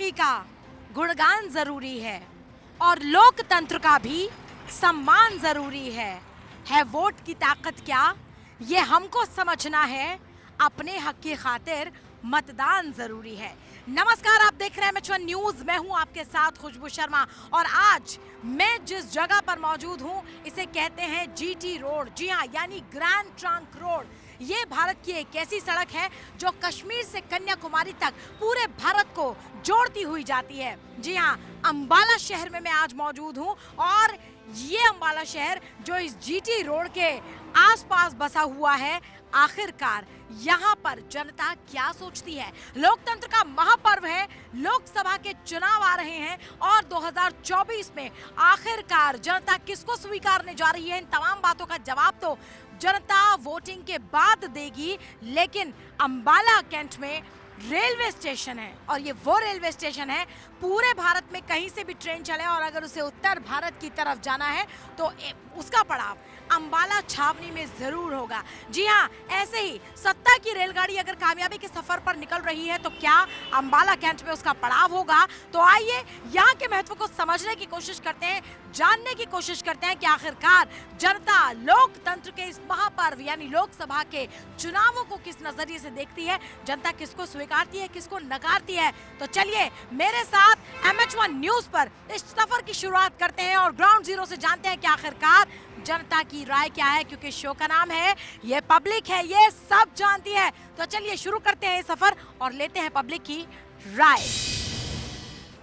मोदी का गुणगान जरूरी है और लोकतंत्र का भी सम्मान जरूरी है वोट की ताकत क्या, ये हमको समझना है। अपने हक की खातिर मतदान जरूरी है। नमस्कार, आप देख रहे हैं एमएच1 न्यूज। मैं हूं आपके साथ खुशबू शर्मा और आज मैं जिस जगह पर मौजूद हूं इसे कहते हैं जीटी रोड। जी हां, यानी ग्रैंड ट्रंक रोड। ये भारत की एक ऐसी सड़क है जो कश्मीर से कन्याकुमारी तक पूरे भारत को जोड़ती हुई जाती है। जी हां, अंबाला शहर में मैं आज मौजूद हूं और ये अंबाला शहर जो इस जीटी रोड के आसपास बसा हुआ है, आखिरकार यहाँ पर जनता क्या सोचती है। लोकतंत्र का महापर्व है, लोकसभा के चुनाव आ रहे हैं और 2024 में आखिरकार जनता किसको स्वीकारने जा रही है, इन तमाम बातों का जवाब तो जनता वोटिंग के बाद देगी। लेकिन अंबाला कैंट में रेलवे स्टेशन है और ये वो रेलवे स्टेशन है पूरे भारत में कहीं से भी ट्रेन चले और अगर उसे उत्तर भारत की तरफ जाना है तो उसका पड़ाव अंबाला छावनी में जरूर होगा। जी हाँ, ऐसे ही सत्ता की रेलगाड़ी अगर कामयाबी के सफर पर निकल रही है तो क्या अंबाला कैंट में उसका पड़ाव होगा। तो आइए यहाँ के महत्व को समझने की कोशिश करते हैं, जानने की कोशिश करते हैं कि आखिरकार जनता लोकतंत्र के इस महापर्व यानी लोकसभा के चुनावों को किस नजरिए से देखती है, जनता किसको स्वीकारती है, किसको नकारती है। तो चलिए मेरे साथ एमएच1 न्यूज पर इस सफर की शुरुआत करते हैं और ग्राउंड जीरो से जानते हैं कि आखिरकार जनता की राय क्या है, क्योंकि शो का नाम है ये पब्लिक है, ये सब जानती है। तो चलिए शुरू करते हैं ये सफर और लेते हैं पब्लिक की राय।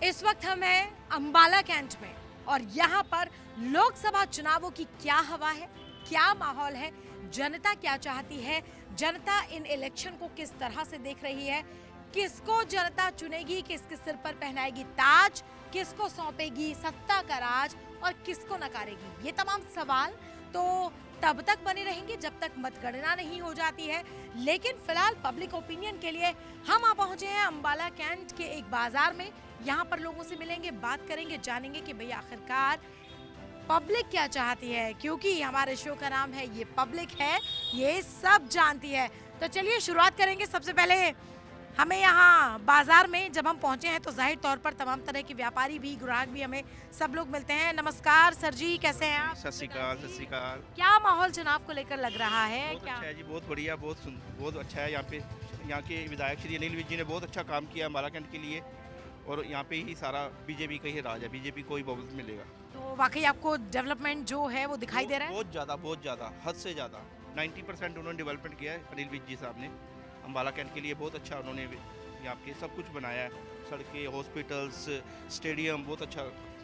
इस वक्त हम हैं अंबाला कैंट में और यहाँ पर लोकसभा चुनावों की क्या हवा है, क्या माहौल है, जनता क्या चाहती है, जनता इन इलेक्शन को किस तरह से देख रही है, किसको जनता चुनेगी, किसके सिर पर पहनाएगी ताज, किसको सौंपेगी सत्ता का राज और किसको नकारेगी। ये तमाम सवाल तो तब तक बने रहेंगे जब तक मतगणना नहीं हो जाती है। लेकिन फिलहाल पब्लिक ओपिनियन के लिए हम आ पहुंचे हैं अंबाला कैंट के एक बाजार में। यहाँ पर लोगों से मिलेंगे, बात करेंगे, जानेंगे कि भाई आखिरकार पब्लिक क्या चाहती है, क्योंकि हमारे शो का नाम है ये पब्लिक है, ये सब जानती है। तो चलिए शुरुआत करेंगे। सबसे पहले हमें यहाँ बाजार में जब हम पहुंचे हैं तो जाहिर तौर पर तमाम तरह के व्यापारी भी, ग्राहक भी, हमें सब लोग मिलते हैं। नमस्कार सर जी, कैसे हैं आप? सत श्री अकाल, सत श्री अकाल। क्या माहौल चुनाव को लेकर लग रहा है? बहुत अच्छा है जी, बहुत बढ़िया, बहुत अच्छा है। यहाँ के विधायक श्री अनिल विज जी ने बहुत अच्छा काम किया अंबाला कैंट के लिए और यहाँ पे ही सारा बीजेपी का ही राज है, बीजेपी को ही बहुमत मिलेगा। तो वाकई आपको डेवलपमेंट जो है वो दिखाई दे रहा है? बहुत ज़्यादा, हद से ज़्यादा 90% उन्होंने डेवलपमेंट किया है अनिल विज जी साहब ने अंबाला कैंट के लिए। बहुत अच्छा उन्होंने यहाँ पे सब कुछ बनाया है, सड़कें, हॉस्पिटल्स, स्टेडियम, बहुत अच्छा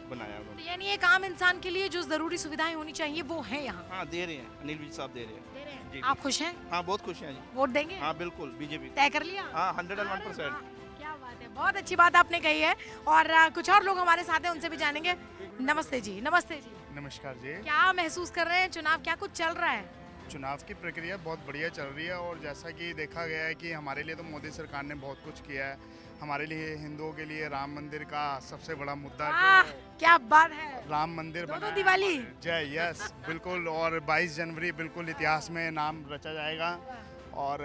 बनाया उन्होंने। यानी एक आम इंसान के लिए जो जरूरी सुविधाएं होनी चाहिए वो है यहाँ? हाँ, दे रहे हैं, अनिल विज साहब दे रहे हैं। जी, आप खुश हैं? हाँ, बहुत खुश हैं जी। वोट देंगे? हाँ बिल्कुल, बीजेपी तय कर लिया? हाँ, 101%। क्या बात है, बहुत अच्छी बात आपने कही है। और कुछ और लोग हमारे साथ हैं, उनसे भी जानेंगे। नमस्ते जी। नमस्ते जी। नमस्कार जी। क्या महसूस कर रहे हैं, चुनाव क्या कुछ चल रहा है? चुनाव की प्रक्रिया बहुत बढ़िया चल रही है और जैसा कि देखा गया है कि हमारे लिए तो मोदी सरकार ने बहुत कुछ किया है। हमारे लिए हिंदुओं के लिए राम मंदिर का सबसे बड़ा मुद्दा वाह, क्या बात है, राम मंदिर दो बना दिवाली। जय, यस बिल्कुल। और 22 जनवरी बिल्कुल इतिहास में नाम रचा जाएगा और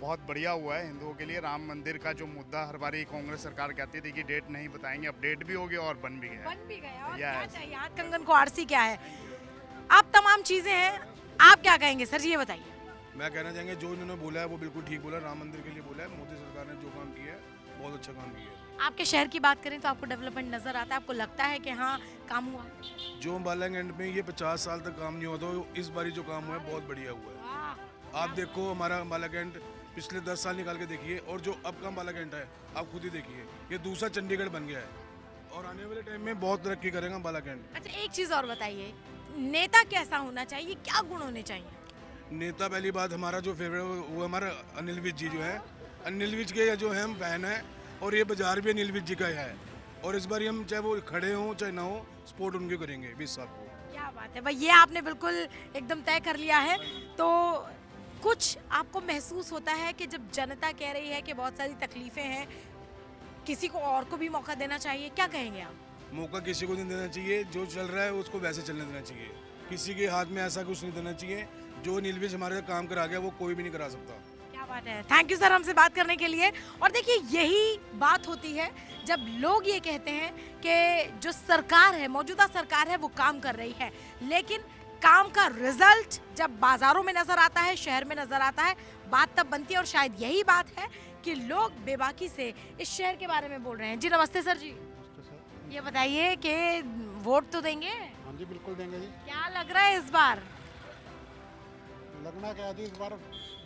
बहुत बढ़िया हुआ है हिंदुओं के लिए। राम मंदिर का जो मुद्दा हर बारी कांग्रेस सरकार कहती थी कि डेट नहीं बताएंगे, अब डेट भी हो गया और बन भी गया। और क्या चाहिए, हाथ कंगन को आरसी क्या है, अब तमाम चीजें हैं। आप क्या कहेंगे सर जी, ये बताइए। मैं कहना चाहेंगे जो इन्होंने बोला है वो बिल्कुल ठीक बोला, राम मंदिर के लिए बोला है। मोदी सरकार ने जो काम किया है बहुत अच्छा काम किया है। आपके शहर की बात करें तो आपको डेवलपमेंट नजर आता है, आपको लगता है कि हाँ काम हुआ? जो अंबाला कैंट में ये 50 साल तक काम नहीं हुआ तो इस बारी जो काम हुआ है बहुत बढ़िया हुआ है। आप देखो हमारा अंबाला कैंट पिछले 10 साल निकाल के देखिए और जो अब का अंबाला कैंट है आप खुद ही देखिए, ये दूसरा चंडीगढ़ बन गया है और आने वाले टाइम में बहुत तरक्की करेगा अंबाला कैंट। अच्छा, एक चीज और बताइए, नेता कैसा होना चाहिए, क्या गुण होने चाहिए? नेता पहली बात हमारा जो फेवरेट वो हमारा अनिल विज जी जो है, अनिल विज के जो है हम फैन है और ये बाजार भी अनिल विज जी का है और इस बार हम चाहे वो खड़े हों चाहे ना हो सपोर्ट उनके करेंगे 20 साल को। क्या बात है भाई, ये आपने बिल्कुल एकदम तय कर लिया है। तो कुछ आपको महसूस होता है कि जब जनता कह रही है कि बहुत सारी तकलीफें हैं, किसी को और को भी मौका देना चाहिए, क्या कहेंगे आप? मौका किसी को नहीं देना चाहिए, जो चल रहा है उसको वैसे चलने देना चाहिए, किसी के हाथ में ऐसा कुछ नहीं देना चाहिए। जो अनिल विज हमारे काम करा गया वो कोई भी नहीं करा सकता। क्या बात है। थैंक यू सर हमसे बात करने के लिए। और देखिए यही बात होती है जब लोग ये कहते हैं कि जो सरकार है, मौजूदा सरकार है, वो काम कर रही है, लेकिन काम का रिजल्ट जब बाजारों में नजर आता है, शहर में नजर आता है, बात तब बनती है। और शायद यही बात है कि लोग बेबाकी से इस शहर के बारे में बोल रहे हैं। जी नमस्ते सर जी, ये बताइए कि वोट तो देंगे? हाँ जी बिल्कुल देंगे जी। क्या लग रहा है इस बार? लगना क्या जी, इस बार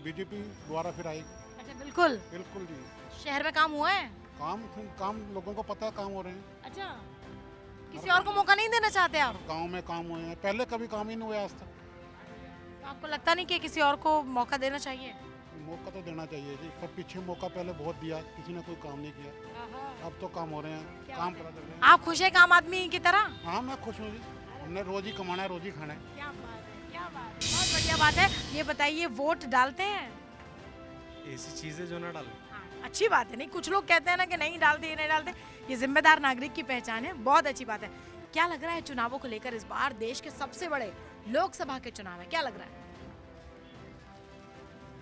बीजेपी दोबारा फिर आएगी। अच्छा बिल्कुल। बिल्कुल जी। शहर में काम हुआ है? काम लोगों को पता है, काम हो रहे हैं। अच्छा, किसी और को मौका नहीं देना चाहते आप? गांव में काम हुए हैं, पहले कभी काम ही नहीं हुआ आज तक। तो आपको लगता नहीं कि किसी और को मौका देना चाहिए? मौका तो देना चाहिए जी, पर पीछे मौका पहले बहुत दिया, किसी ने कोई काम नहीं किया। अब तो काम हो रहे हैं, क्या काम बात पता चल रहे हैं। आप खुश है काम आदमी की तरह? हाँ मैं खुश हूँ जी, हमने रोज ही कमाना है, रोज ही खाना है। क्या बात है, क्या बात है, बहुत बढ़िया बात है। ये बताइए वोट डालते हैं? ऐसी चीजें जो ना डालें। हाँ, अच्छी बात है। नहीं कुछ लोग कहते हैं ना कि नहीं डालते, ये नहीं डालते, ये जिम्मेदार नागरिक की पहचान है, बहुत अच्छी बात है। क्या लग रहा है चुनावों को लेकर? इस बार देश के सबसे बड़े लोकसभा के चुनाव है, क्या लग रहा है?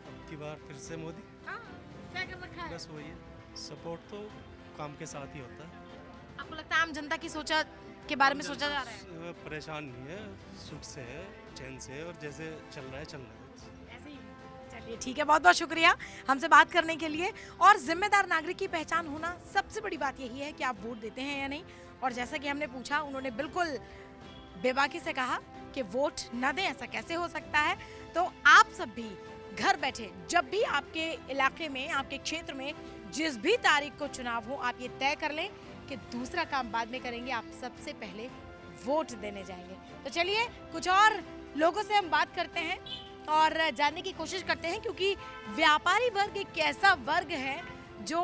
अब की बार फिर से मोदी, हाँ, क्या कर रखा है? बस वही है। सपोर्ट तो काम के साथ ही होता है। आपको लगता है आम जनता की सोचा के बारे में सोचा जा रहा है? परेशान नहीं है, सुख से है, चैन से है, और जैसे चल रहा है चल रहा है। ऐसे ही। चलिए ठीक है, बहुत बहुत शुक्रिया हमसे बात करने के लिए। और जिम्मेदार नागरिक की पहचान होना सबसे बड़ी बात यही है कि आप वोट देते हैं या नहीं। और जैसा कि हमने पूछा, उन्होंने बिल्कुल बेबाकी से कहा कि वोट न दें, ऐसा कैसे हो सकता है। तो आप सब भी घर बैठे जब भी आपके इलाके में, आपके क्षेत्र में जिस भी तारीख को चुनाव हो, आप ये तय कर लें कि दूसरा काम बाद में करेंगे, आप सबसे पहले वोट देने जाएंगे। तो चलिए कुछ और लोगों से हम बात करते हैं और जानने की कोशिश करते हैं, क्योंकि व्यापारी वर्ग एक ऐसा वर्ग है जो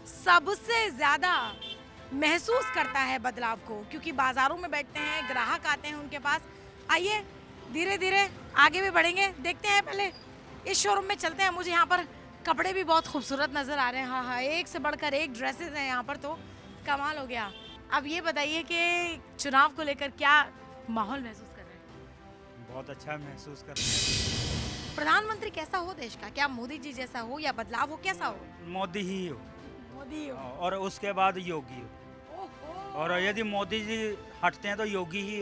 सबसे ज्यादा महसूस करता है बदलाव को, क्योंकि बाजारों में बैठते हैं, ग्राहक आते हैं उनके पास। आइए धीरे धीरे आगे भी बढ़ेंगे, देखते हैं। पहले इस शोरूम में चलते हैं। मुझे यहाँ पर कपड़े भी बहुत खूबसूरत नजर आ रहे हैं। हाँ हाँ, एक से बढ़कर एक ड्रेसेस हैं यहाँ पर, तो कमाल हो गया। अब ये बताइए कि चुनाव को लेकर क्या माहौल महसूस कर रहे हैं? बहुत अच्छा महसूस कर रहे हैं। प्रधानमंत्री कैसा हो देश का? क्या मोदी जी जैसा हो या बदलाव हो, कैसा हो? मोदी ही हो, मोदी हो। और उसके बाद योगी हो, ओहो। और यदि मोदी जी हटते हैं तो योगी ही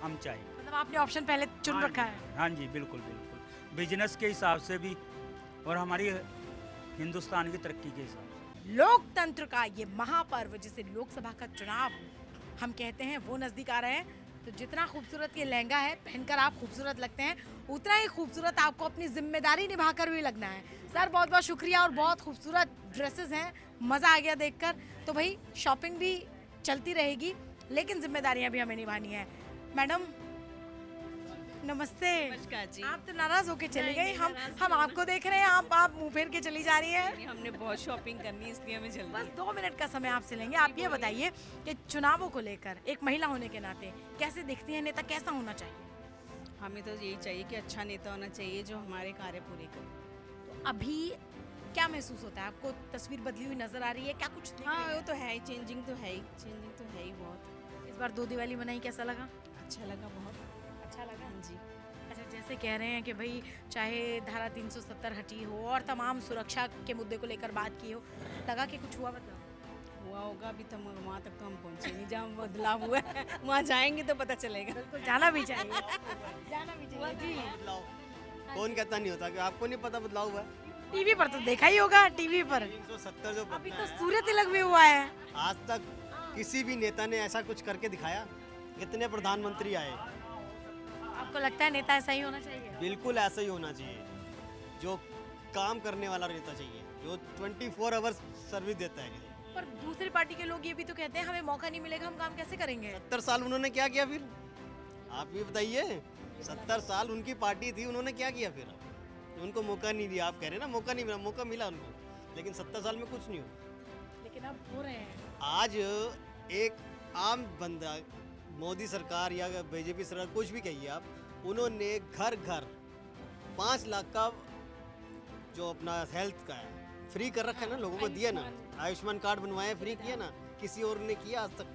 हम चाहिए। मतलब आपने ऑप्शन पहले चुन रखा है? हाँ जी बिल्कुल बिल्कुल, बिजनेस के हिसाब से भी और हमारी हिंदुस्तान की तरक्की के हिसाब से। लोकतंत्र का ये महापर्व जिसे लोकसभा का चुनाव हम कहते हैं, वो नजदीक आ रहे हैं। तो जितना खूबसूरत ये लहंगा है, पहनकर आप खूबसूरत लगते हैं, उतना ही खूबसूरत आपको अपनी जिम्मेदारी निभाकर भी लगना है। सर बहुत बहुत शुक्रिया, और बहुत खूबसूरत ड्रेसेस हैं, मज़ा आ गया देखकर। तो भाई शॉपिंग भी चलती रहेगी, लेकिन जिम्मेदारियां भी हमें निभानी है। मैडम नमस्ते। नमस्कार जी। आप तो नाराज होके चली नहीं, गई, नहीं, हम नाराज हम नहीं। आपको देख रहे हैं, आप मुंह फेर के चली जा रही हैं। हमने बहुत शॉपिंग करनी है, इसलिए हमें जल्दी बस है। 2 मिनट का समय आपसे लेंगे। आप ये बताइए कि चुनावों को लेकर एक महिला होने के नाते कैसे दिखती है नेता, कैसा होना चाहिए? हमें तो यही चाहिए कि अच्छा नेता होना चाहिए जो हमारे कार्य पूरे करे। तो अभी क्या महसूस होता है आपको? तस्वीर बदली हुई नजर आ रही है क्या? कुछ दिख हाँ रही है? वो तो है ही, चेंजिंग तो है ही, चेंजिंग तो है ही बहुत। इस बार 2 दिवाली मनाई, कैसा लगा? अच्छा लगा बहुत। अच्छा लगा। हाँ जी। अच्छा, जैसे कह रहे हैं कि भाई चाहे धारा 370 हटी हो और तमाम सुरक्षा के मुद्दे को लेकर बात की हो, लगा कि कुछ हुआ मतलब? हुआ होगा, अभी तो वहाँ तक तो हम पहुँचे नहीं जहाँ बदलाव हुआ है। वहाँ जाएंगे तो पता चलेगा। बिल्कुल जाना भी चाहिए, जाना भी चाहिए जी। कौन कहता नहीं होता कि आपको नहीं पता बदलाव हुआ है? टीवी पर तो देखा ही होगा, टीवी पर 370 जो अभी बदला तो है, सूर्य तिलक भी हुआ है। आज तक किसी भी नेता ने ऐसा कुछ करके दिखाया? कितने प्रधानमंत्री आए? आपको लगता है नेता ऐसा ही होना चाहिए? बिल्कुल ऐसा ही होना चाहिए, जो काम करने वाला नेता चाहिए, जो 24 आवर्स सर्विस देता है। पर दूसरी पार्टी के लोग ये भी तो कहते हैं हमें मौका नहीं मिलेगा, हम काम कैसे करेंगे? 70 साल उन्होंने क्या किया फिर? आप ये बताइए, 70 साल उनकी पार्टी थी, उन्होंने क्या किया फिर? उनको मौका नहीं दिया। आप कह रहे हैं ना मौका नहीं मिला, मौका मिला उनको, लेकिन 70 साल में कुछ नहीं हुआ। लेकिन अब हो रहे हैं। आज एक आम बंदा, मोदी सरकार या बीजेपी सरकार, कुछ भी कहिए आप, उन्होंने घर घर 5 लाख का जो अपना हेल्थ का है फ्री कर रखा है ना, लोगों को दिया ना, आयुष्मान कार्ड बनवाए, फ्री किया ना, किसी और ने किया आज तक?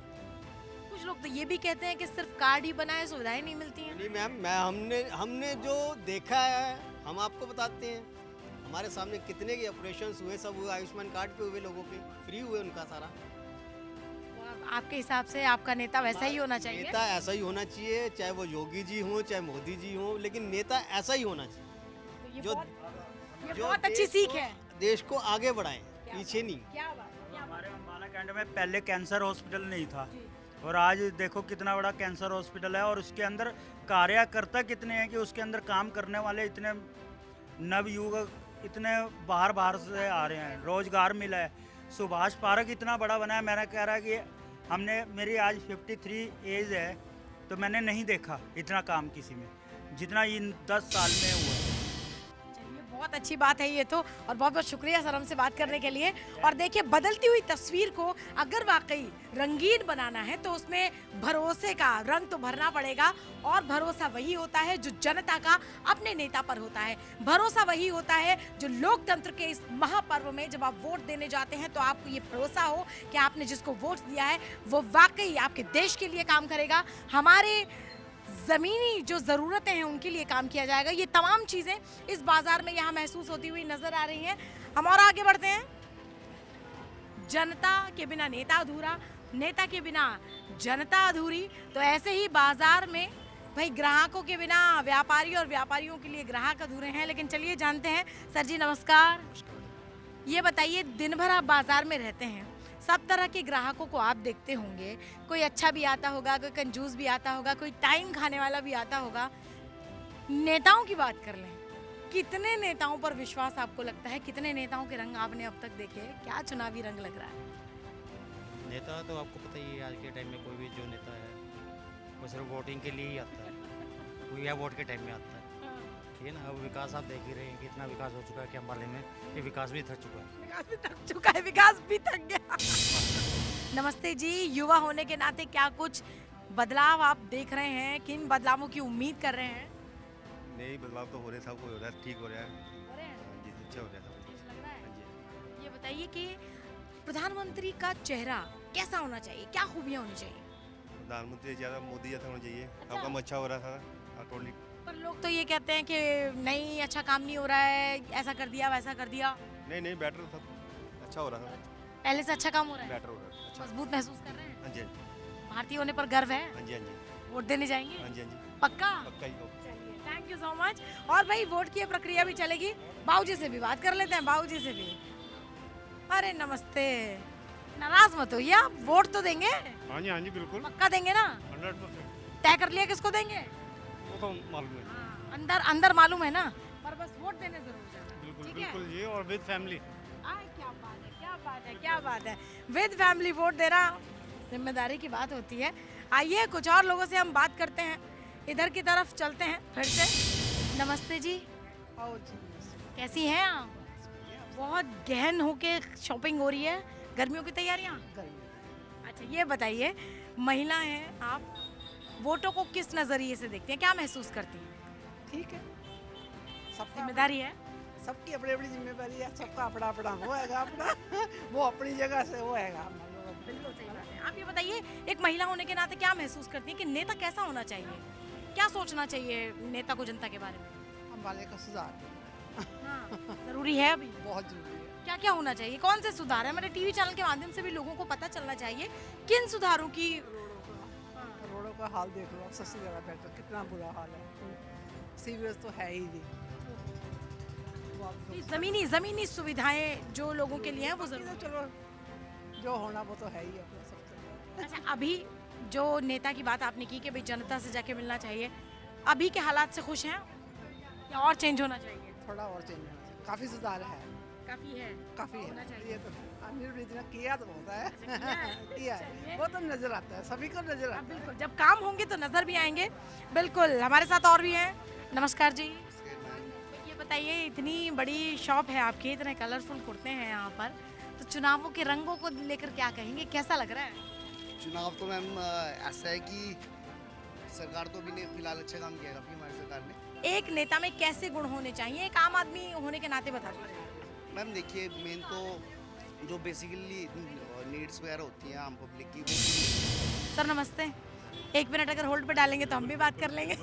कुछ लोग तो ये भी कहते हैं कि सिर्फ कार्ड ही बनाए, सुविधाएं नहीं मिलती हैं। नहीं मैम, हमने जो देखा है हम आपको बताते हैं। हमारे सामने कितने के ऑपरेशंस हुए, सब हुए आयुष्मान कार्ड पे हुए, लोगों के फ्री हुए उनका सारा। तो अब आपके हिसाब से आपका नेता वैसा ही होना चाहिए? नेता ऐसा ही होना चाहिए, चाहे वो योगी जी हों चाहे मोदी जी हों, लेकिन नेता ऐसा ही होना चाहिए तो ये जो बहुत अच्छी देश सीख को- है। देश को आगे बढ़ाएं, पीछे नहीं। क्या बात, क्या बात। हमारे अम्बाला कैंट में पहले कैंसर हॉस्पिटल नहीं था और आज देखो कितना बड़ा कैंसर हॉस्पिटल है और उसके अंदर कार्यकर्ता कितने हैं कि उसके अंदर काम करने वाले इतने नवयुवक इतने बाहर बाहर से आ रहे हैं, रोजगार मिला है। सुभाष पार्क इतना बड़ा बना है, मैंने कह रहा है कि मेरी आज 53 एज है तो मैंने नहीं देखा इतना काम किसी में जितना इन 10 साल में हुआ। चलिए, बहुत अच्छी बात है ये तो, और बहुत बहुत शुक्रिया सर हमसे बात करने के लिए। और देखिए, बदलती हुई तस्वीर को अगर वाकई रंगीन बनाना है तो उसमें भरोसे का रंग तो भरना पड़ेगा, और भरोसा वही होता है जो जनता का अपने नेता पर होता है। भरोसा वही होता है जो लोकतंत्र के इस महापर्व में जब आप वोट देने जाते हैं तो आपको ये भरोसा हो कि आपने जिसको वोट दिया है वो वाकई आपके देश के लिए काम करेगा, हमारे ज़मीनी जो ज़रूरतें हैं उनके लिए काम किया जाएगा। ये तमाम चीज़ें इस बाज़ार में यहाँ महसूस होती हुई नज़र आ रही हैं। हम और आगे बढ़ते हैं। जनता के बिना नेता अधूरा, नेता के बिना जनता अधूरी। तो ऐसे ही बाज़ार में भाई ग्राहकों के बिना व्यापारी और व्यापारियों के लिए ग्राहक अधूरे हैं। लेकिन चलिए जानते हैं। सर जी नमस्कार। ये बताइए, दिन भर आप बाज़ार में रहते हैं, सब तरह के ग्राहकों को आप देखते होंगे, कोई अच्छा भी आता होगा, कोई कंजूस भी आता होगा, कोई टाइम खाने वाला भी आता होगा। नेताओं की बात कर लें, कितने नेताओं पर विश्वास आपको लगता है? कितने नेताओं के रंग आपने अब तक देखे? क्या चुनावी रंग लग रहा है? नेता तो आपको पता ही है, आज के टाइम में कोई भी जो नेता है वो सिर्फ वोटिंग के लिए ही आता है, कोई या वोट के टाइम में आता है। ठीक है ना। अब विकास आप देख ही रहे हैं, कितना विकास हो चुका है कि अम्बाले में ये विकास भी थक चुका है। विकास भी थक चुका है, विकास भी थक गया। नमस्ते जी, युवा होने के नाते क्या कुछ बदलाव आप देख रहे हैं? किन बदलावों की उम्मीद कर रहे हैं? नहीं, बदलाव तो हो रहे, सब कुछ हो रहा है, ठीक हो रहा है। हो रहे हैं? जी, अच्छा हो रहा है सब कुछ। लग रहा है? हाँ जी। ये बताइए कि प्रधानमंत्री का चेहरा कैसा होना चाहिए, क्या खूबियाँ होनी चाहिए? प्रधानमंत्री ज़्यादा मोदी जैसा होना चाहिए, अच्छा। सब काम अच्छा हो रहा था टोटली। पर लोग तो ये कहते हैं कि नहीं, अच्छा काम नहीं हो रहा है, ऐसा कर दिया वैसा कर दिया। नहीं नहीं, बेटर सब अच्छा हो रहा था, पहले से अच्छा काम हो रहा है, बेटर हो रहा है, अच्छा। मजबूत महसूस कर रहे हैं। हाँ जी, हाँ जी, भारतीय होने पर गर्व है। हाँ जी, हाँ जी, वोट देने जाएंगे हाँ जी, हाँ जी, पक्का? पक्का ही हो। चलिए, थैंक यू सो मच। और भाई वोट की ये प्रक्रिया भी चलेगी। बाबूजी से भी बात कर लेते हैं, बाबूजी से भी। अरे नमस्ते, नाराज मत होइए, आप वोट तो देंगे? हाँ जी, हाँ जी, बिल्कुल पक्का देंगे ना? 100%। तय कर लिया किसको देंगे? वो तो मालूम है। अंदर अंदर मालूम है ना, पर बस वोट देने जरूर जाना। बिल्कुल ठीक है? बिल्कुल जी, और विद फैमिली। आय, क्या बात है, क्या बात है, क्या बात है। विद फैमिली वोट देना जिम्मेदारी की बात होती है। आइए कुछ और लोगों से हम बात करते हैं, इधर की तरफ चलते हैं फिर से। नमस्ते जी, कैसी हैं आप? बहुत गहन होके शॉपिंग हो रही है, गर्मियों की तैयारियां? अच्छा ये बताइए, महिला हैं आप, वोटों को किस नज़रिए से देखती हैं, क्या महसूस करती हैं? ठीक है, सबका जिम्मेदारी है। सबकी अपनी अपनी जिम्मेदारी है, सबका अपना अपना वो हैगा अपना वो अपनी जगह से वो हैगा। बिल्कुल सही बात है। आप ये बताइए, एक महिला होने के नाते क्या महसूस करती हैं कि नेता कैसा होना चाहिए, क्या सोचना चाहिए नेता को जनता के बारे में? अम्बाले का सुधार हाँ, जरूरी है अभी, बहुत जरूरी है। क्या क्या होना चाहिए, कौन से सुधार है? मेरे टीवी चैनल के माध्यम से भी लोगों को पता चलना चाहिए किन सुधारों की। रोडों का हाल देख लो, सबसे ज़्यादा बेहतर, कितना बुरा हाल है। सीवरेज तो है ही नहीं। वो आप लोग- जमीनी सुविधाएं जो लोगों के लिए हैं वो बाकी जरूर। तो चलो जो होना वो तो है ही अपना सबसे। अच्छा, अभी जो नेता की बात आपने की कि भाई जनता से जाके मिलना चाहिए, अभी के हालात से खुश हैं या और चेंज होना चाहिए? थोड़ा और चेंज होना चाहिए, काफ़ी सुधार है, काफी है, काफ़ी होना है। चाहिए। ये तो अमीर भी इतना किया तो होता है किया चलिए। है, वो तो नजर आता है, सभी को नजर हाँ, आता है। बिल्कुल, जब काम होंगे तो नजर भी आएंगे। बिल्कुल, हमारे साथ और भी हैं। नमस्कार जी, ये बताइए, इतनी बड़ी शॉप है आपकी, इतने कलरफुल कुर्ते हैं यहाँ पर, तो चुनावों के रंगों को लेकर क्या कहेंगे, कैसा लग रहा है? चुनाव तो मैम ऐसा है कि सरकार तो अभी ने फिलहाल अच्छा काम किया काफ़ी हमारी सरकार ने। एक नेता में कैसे गुण होने चाहिए, एक आम आदमी होने के नाते बता दीजिए। मैम देखिए, मेन तो जो बेसिकली नीड्स वगैरह होती हैं आम पब्लिक की, वो सर नमस्ते, 1 मिनट अगर होल्ड पे डालेंगे तो हम भी बात कर लेंगे।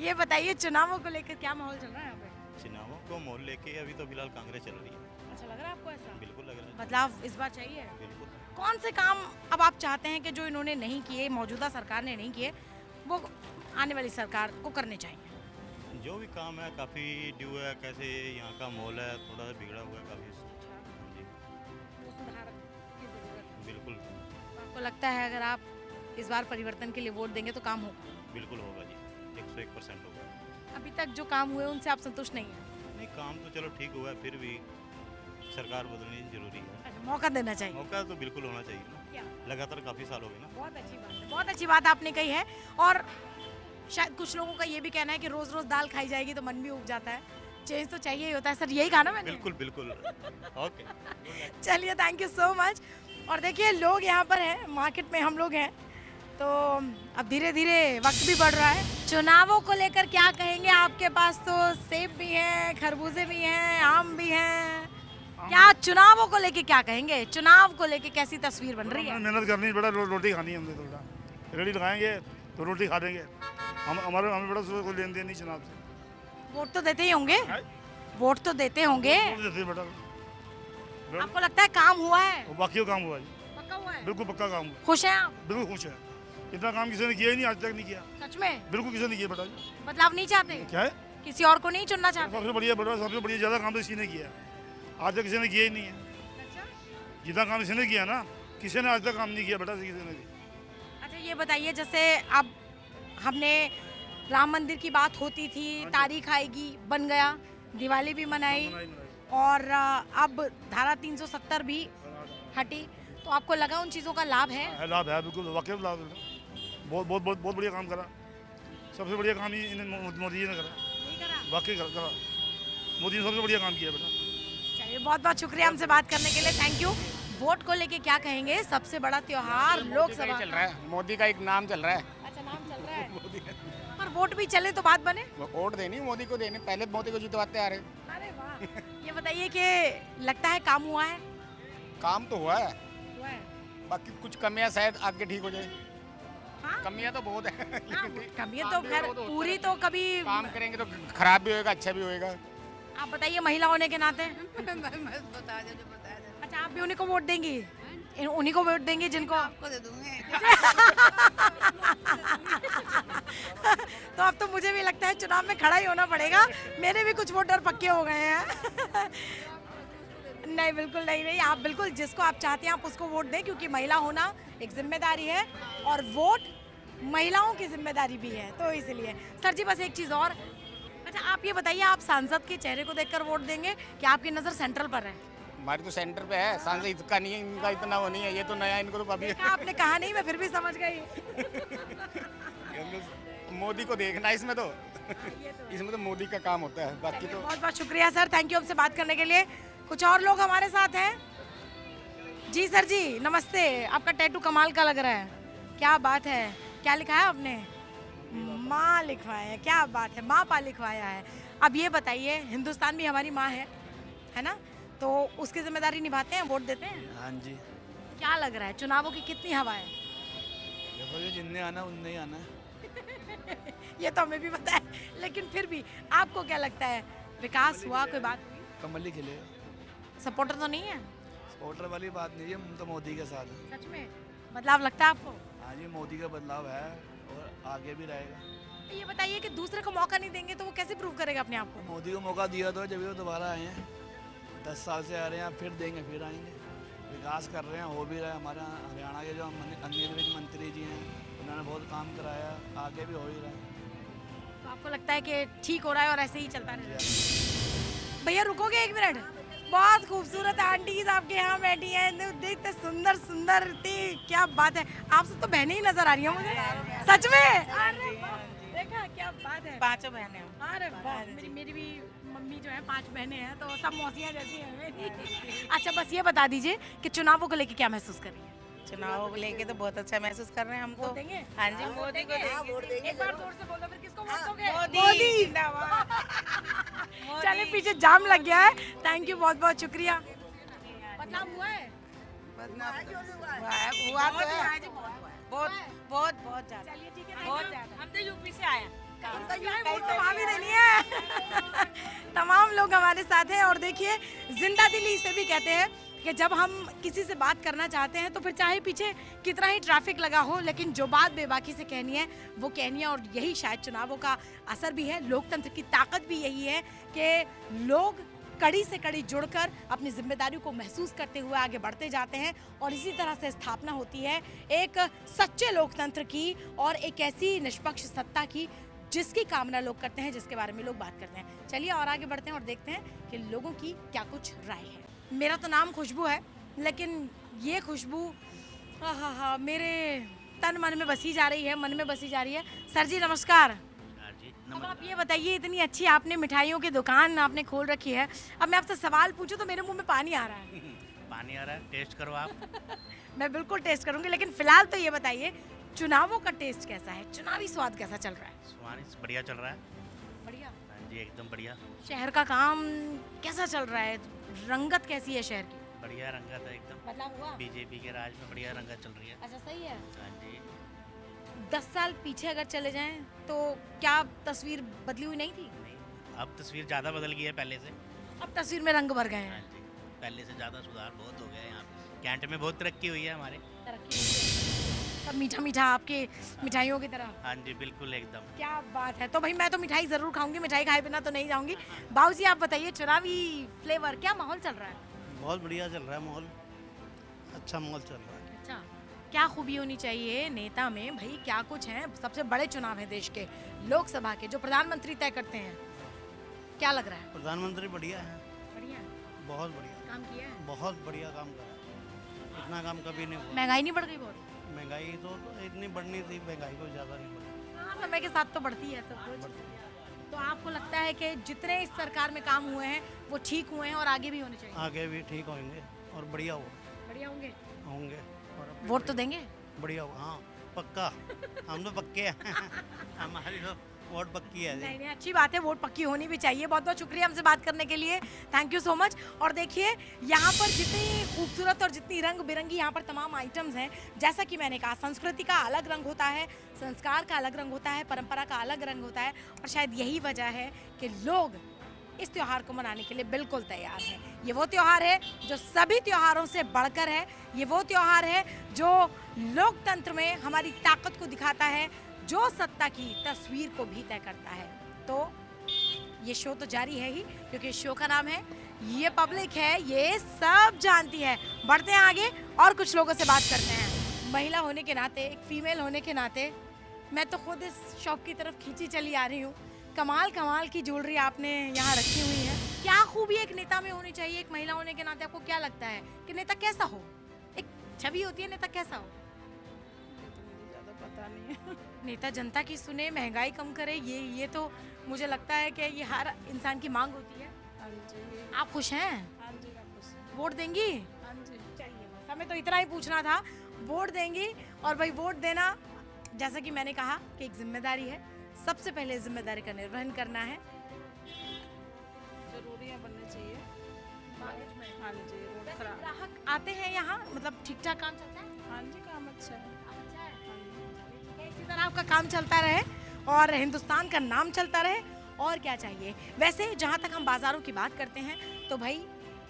ये बताइए, चुनावों को लेकर क्या माहौल चल रहा है यहाँ पे? चुनावों को मोल लेके अभी तो फिलहाल कांग्रेस चल रही है। अच्छा लग रहा है आपको ऐसा? बिल्कुल लग रहा है। बदलाव इस बार चाहिए? बिल्कुल। कौन से काम अब आप चाहते हैं कि जो इन्होंने नहीं किए, मौजूदा सरकार ने नहीं किए, वो आने वाली सरकार को करने चाहिए? जो भी काम है काफ़ी ड्यू है, कैसे यहाँ का माहौल है थोड़ा सा बिगड़ा हुआ है काफ़ी। जी सुधार की जरूरत है। बिल्कुल। आपको लगता है अगर आप इस बार परिवर्तन के लिए वोट देंगे तो काम होगा? बिल्कुल होगा जी, 101% होगा। अभी तक जो काम हुए उनसे आप संतुष्ट नहीं हैं? नहीं, काम तो चलो ठीक हुआ है, फिर भी सरकार बदलनी जरूरी है। अच्छा, मौका देना चाहिए। मौका तो बिल्कुल होना चाहिए ना, क्या? लगातार काफ़ी साल हो गए ना। बहुत अच्छी बात है, बहुत अच्छी बात आपने कही है। और शायद कुछ लोगों का ये भी कहना है कि रोज रोज दाल खाई जाएगी तो मन भी उग जाता है, चेंज तो चाहिए ही होता है। सर यही कहा ना मैंने? बिल्कुल बिल्कुल। ओके, चलिए, थैंक यू सो मच। और देखिए लोग यहाँ पर हैं, मार्केट में हम लोग हैं, तो अब धीरे धीरे वक्त भी बढ़ रहा है। चुनावों को लेकर क्या कहेंगे? आपके पास तो सेब भी हैं, खरबूजे भी हैं, आम भी हैं, क्या चुनावों को लेके क्या कहेंगे? चुनाव को लेके कैसी तस्वीर बन रही है? मेहनत करनी बड़ा, रोटी खानी है हमने, थोड़ा रेडी लगाएंगे तो रोटी खा लेंगे। हमें बड़ा कोई लेन देन नहीं चुनाव से। वोट तो देते ही होंगे, वोट तो देते होंगे। आपको लगता है काम हुआ है? बाकी काम हुआ है, पक्का हुआ है? बिल्कुल पक्का काम हुआ। खुश हैं आप? बिल्कुल खुश है। इतना काम किसी ने किया ही नहीं, आज तक नहीं किया। सच में? बिल्कुल किसी ने किया बेटा। बदलाव नहीं चाहते? क्या है? किसी और को नहीं चुनना चाहते? सबसे बढ़िया बेटा, सबसे बढ़िया ज्यादा काम तो इसी ने किया, आज तक किसी ने किया ही नहीं है। जितना काम इसने किया ना, किसी ने आज तक काम नहीं किया बेटा, किसी ने भी। अच्छा ये बताइए, जैसे अब हमने राम मंदिर की बात होती थी, तारीख आएगी, बन गया, दिवाली भी मनाई, और अब धारा 370 भी हटी, तो आपको लगा उन चीज़ों का लाभ है? लाभ है, बिल्कुल वाकई लाभ है। बहुत बहुत बहुत बहुत बढ़िया काम करा, सबसे बढ़िया काम ही मोदी जी ने करा, वाकई करा। मोदी ने सबसे बढ़िया काम किया बेटा। चलिए, बहुत बहुत शुक्रिया हमसे बात करने के लिए, थैंक यू। वोट को लेके क्या कहेंगे? सबसे बड़ा त्योहार लोकसभा चल रहा है, मोदी का एक नाम चल रहा है। अच्छा, नाम चल रहा है। पर वोट भी चले तो बात बने। वोट देनी मोदी को देनी, पहले मोदी को जितवाते आ रहे। अरे वाह। ये बताइए कि लगता है काम हुआ है? काम तो हुआ है, बाकी कुछ कमियां शायद आगे ठीक हो जाए। कमियां तो बहुत है। कमियां तो खैर पूरी तो कभी काम करेंगे तो खराब भी होएगा, अच्छा भी होएगा। आप बताइए, महिला होने के नाते। बता दे। अच्छा, आप भी उन्हीं को वोट देंगी? उन्हीं को वोट देंगी जिनको आपको दे दूंगे। तो अब तो मुझे भी लगता है चुनाव में खड़ा ही होना पड़ेगा, मेरे भी कुछ वोटर पक्के हो गए हैं। नहीं, बिल्कुल नहीं, आप बिल्कुल जिसको आप चाहते हैं आप उसको वोट दें, क्योंकि महिला होना एक जिम्मेदारी है और वोट महिलाओं की जिम्मेदारी भी है, तो इसलिए। सर जी, बस एक चीज़ और, अच्छा आप ये बताइए, आप सांसद के चेहरे को देखकर वोट देंगे कि आपकी नज़र सेंट्रल पर है? हमारी तो सेंटर पे है, सांसद इसका नहीं है, इनका इतना वो नहीं है, ये तो नया, इनको तो अभी। आपने कहा नहीं, मैं फिर भी समझ गई। मोदी को देखना इसमें तो, इसमें तो मोदी का काम होता है, बाकी तो। बहुत बहुत शुक्रिया सर, थैंक यू हमसे बात करने के लिए। कुछ और लोग हमारे साथ हैं। जी सर जी, नमस्ते। आपका टैटू कमाल का लग रहा है, क्या बात है। क्या लिखा है आपने? माँ लिखवाया है, क्या बात है, माँ पा लिखवाया है। अब ये बताइए, हिंदुस्तान भी हमारी माँ है ना, तो उसकी जिम्मेदारी निभाते हैं, वोट देते हैं? हाँ जी। क्या लग रहा है, चुनावों की कितनी हवा है? देखो ये जिनने आना उनने ही आना है। ये तो हमें भी पता है, लेकिन फिर भी आपको क्या लगता है, विकास हुआ, कोई बात हुई? कमल ही खिलेगा। सपोर्टर तो नहीं है? सपोर्टर वाली बात नहीं है, हम तो मोदी के साथ हैं। सच में बदलाव लगता है आपको? हाँ जी, मोदी का बदलाव है और आगे भी रहेगा। ये बताइए कि दूसरे को मौका नहीं देंगे तो वो कैसे प्रूव करेगा अपने आप को? मोदी को मौका दिया तो जब वो दोबारा आए हैं, 10 साल से आ रहे हैं, फिर देंगे, फिर आएंगे। विकास कर रहे हैं, हो भी रहा है। हमारे हरियाणा के जो अन्य वित्त मंत्री जी हैं, उन्होंने बहुत काम कराया, आगे भी हो ही रहा है। तो आपको लगता है कि ठीक हो रहा है और ऐसे ही चलता रहेगा? भैया रुकोगे एक मिनट? बहुत खूबसूरत आंटीज आपके यहाँ बैठी हैं, देखते सुंदर सुंदर थी, क्या बात है। आप सब तो बहनें ही नजर आ रही हैं मुझे, सच में। देखा, क्या बात है। 5 बहनें। अरे वाह, मेरी भी मम्मी जो है 5 बहनें हैं, तो सब मौसियाँ जैसी हैं मेरी। अच्छा, बस ये बता दीजिए कि चुनावों को लेके क्या महसूस कर रही है? चुनावों को लेके तो बहुत अच्छा महसूस कर रहे हैं हम तो। देंगे? हाँ जी, मोदी को देंगे। एक बार जोर से बोलो, फिर किसको वोट दोगे? मोदी जिंदाबाद। चले, पीछे जाम लग गया है। थैंक यू, बहुत बहुत शुक्रिया। बदलाव हुआ है? हुआ तो है, बहुत बहुत बहुत ज्यादा। चलिए ठीक है, बहुत ज्यादा। हम तो यूपी से आए हैं। तो वहाँ भी देनी है। हमारे साथ हैं। और देखिए, जिंदा दिली इसे भी कहते हैं कि जब हम किसी से बात करना चाहते हैं तो फिर चाहे पीछे कितना ही ट्रैफिक लगा हो, लेकिन जो बात बेबाकी से कहनी है वो कहनी है। और यही शायद चुनावों का असर भी है, लोकतंत्र की ताकत भी यही है कि लोग कड़ी से कड़ी जुड़कर अपनी जिम्मेदारी को महसूस करते हुए आगे बढ़ते जाते हैं। और इसी तरह से स्थापना होती है एक सच्चे लोकतंत्र की और एक ऐसी निष्पक्ष सत्ता की जिसकी कामना लोग करते हैं, जिसके बारे में लोग बात करते हैं। चलिए और आगे बढ़ते हैं और देखते हैं कि लोगों की क्या कुछ राय है। मेरा तो नाम खुशबू है, लेकिन ये खुशबू मेरे तन मन में बसी जा रही है, मन में बसी जा रही है। सर जी नमस्कार। अब आप ये बताइए, इतनी अच्छी आपने मिठाइयों की दुकान आपने खोल रखी है, अब मैं आपसे सवाल पूछूं तो मेरे मुंह में पानी आ रहा है। पानी आ रहा है, टेस्ट करो आप। मैं बिल्कुल टेस्ट करूंगी, लेकिन फिलहाल तो ये बताइए चुनावों का टेस्ट कैसा है, चुनावी स्वाद कैसा चल रहा है? स्वाद बढ़िया चल रहा है। बढ़िया? हाँ जी, एकदम बढ़िया। शहर का काम कैसा चल रहा है, रंगत कैसी है शहर की? बढ़िया रंगत है एकदम। बदलाव हुआ? बीजेपी के राज में बढ़िया रंगत चल रही है। अच्छा, सही है। हाँ जी। 10 साल पीछे अगर चले जाएं तो क्या तस्वीर बदली हुई नहीं थी? अब तस्वीर ज़्यादा बदल गई है पहले से। अब तस्वीर में रंग भर गए हैं। हाँ जी, पहले से ज़्यादा सुधार बहुत हो गया है। यहाँ कैंट में बहुत तरक्की हुई है हमारे। तरक्की हुई है। सब मीठा मीठा आपके मिठाइयों की तरह। हाँ जी, बिल्कुल एकदम। क्या बात है। तो भाई मैं तो मिठाई जरूर खाऊंगी, मिठाई खाए बिना तो नहीं जाऊंगी। बाबूजी आप बताइए, चुनावी फ्लेवर क्या माहौल चल रहा है? बहुत बढ़िया चल रहा है माहौल, अच्छा माहौल चल रहा है। अच्छा, क्या खूबी होनी चाहिए नेता में? भाई क्या कुछ है, सबसे बड़े चुनाव है देश के, लोकसभा के, जो प्रधानमंत्री तय करते हैं, क्या लग रहा है? प्रधानमंत्री बढ़िया है, बढ़िया, बहुत बढ़िया काम किया है, बहुत बढ़िया काम करा है। इतना काम कभी नहीं हुआ। महंगाई नहीं बढ़ गई बहुत? महंगाई तो इतनी बढ़नी थी, महंगाई को ज़्यादा नहीं बढ़ी। हाँ, समय के साथ तो बढ़ती है सब कुछ। तो आपको लगता है कि जितने इस सरकार में काम हुए हैं वो ठीक हुए हैं और आगे भी होने चाहिए? आगे भी ठीक होंगे और बढ़िया बढ़िया होंगे। और वोट तो देंगे? बढ़िया हो, हाँ पक्का। हम तो पक्के हैं। हमारी तो वोट पक्की है। नहीं, अच्छी बात है, वोट पक्की होनी भी चाहिए। बहुत बहुत शुक्रिया हमसे बात करने के लिए, थैंक यू सो मच। और देखिए यहाँ पर जितनी खूबसूरत और जितनी रंग बिरंगी यहाँ पर तमाम आइटम्स हैं, जैसा कि मैंने कहा, संस्कृति का अलग रंग होता है, संस्कार का अलग रंग होता है, परंपरा का अलग रंग होता है। और शायद यही वजह है कि लोग इस त्योहार को मनाने के लिए बिल्कुल तैयार हैं। ये वो त्योहार है जो सभी त्योहारों से बढ़कर है, ये वो त्योहार है जो लोकतंत्र में हमारी ताकत को दिखाता है, जो सत्ता की तस्वीर को भी तय करता है। तो ये शो तो जारी है ही, क्योंकि शो का नाम है ये पब्लिक है, ये सब जानती है। बढ़ते हैं आगे और कुछ लोगों से बात करते हैं। महिला होने के नाते, एक फीमेल होने के नाते मैं तो खुद इस शॉप की तरफ खींची चली आ रही हूँ। कमाल कमाल की ज्वेलरी आपने यहाँ रखी हुई है। क्या खूबी एक नेता में होनी चाहिए, एक महिला होने के नाते आपको क्या लगता है कि नेता कैसा हो? एक छवि होती है नेता कैसा हो? ज़्यादा पता नहीं है। नेता जनता की सुने, महंगाई कम करे, ये तो मुझे लगता है कि ये हर इंसान की मांग होती है। हाँ जी। आप खुश हैं? हाँ जी, मैं खुश हूँ। वोट देंगी? हाँ जी। चाहिए, बस हमें तो इतना ही पूछना था। वोट देंगी? और भाई वोट देना, जैसा कि मैंने कहा कि एक जिम्मेदारी है, सबसे पहले जिम्मेदारी का निर्वहन करना है। जरूरियाँ बननी चाहिए। हाँ जी, रोड वैसे खराब। ग्राहक आते हैं यहाँ, मतलब ठीक ठाक काम चलता है? हाँ जी, काम अच्छा है। इसी तरह आपका काम चलता रहे और हिंदुस्तान का नाम चलता रहे, और क्या चाहिए। वैसे जहाँ तक हम बाज़ारों की बात करते हैं तो भाई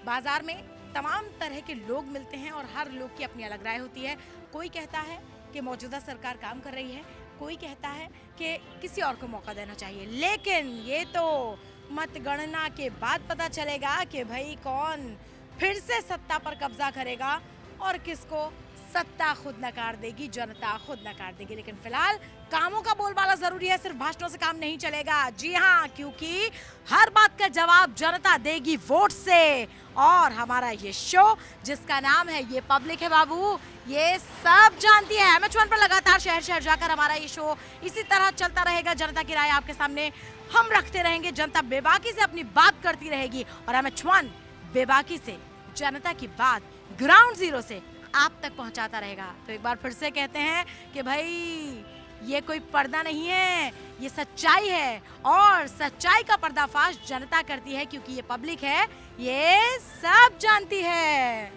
बाज़ार में तमाम तरह के लोग मिलते हैं और हर लोग की अपनी अलग राय होती है। कोई कहता है कि मौजूदा सरकार काम कर रही है, कोई कहता है कि किसी और को मौका देना चाहिए। लेकिन ये तो मतगणना के बाद पता चलेगा कि भाई कौन फिर से सत्ता पर कब्जा करेगा और किसको सत्ता खुद नकार देगी, जनता खुद नकार देगी। लेकिन फिलहाल कामों का बोलबाला जरूरी है, सिर्फ भाषणों से काम नहीं चलेगा। जी हाँ, क्योंकि हर बात का जवाब जनता देगी वोट से। और हमारा ये शो जिसका नाम है ये पब्लिक है बाबू, ये सब जानती है। MH1 पर लगातार शहर शहर जाकर हमारा ये शो इसी तरह चलता रहेगा। जनता की राय आपके सामने हम रखते रहेंगे, जनता बेबाकी से अपनी बात करती रहेगी और MH1 बेबाकी से जनता की बात ग्राउंड जीरो से आप तक पहुंचाता रहेगा। तो एक बार फिर से कहते हैं कि भाई ये कोई पर्दा नहीं है, ये सच्चाई है, और सच्चाई का पर्दाफाश जनता करती है, क्योंकि ये पब्लिक है, ये सब जानती है।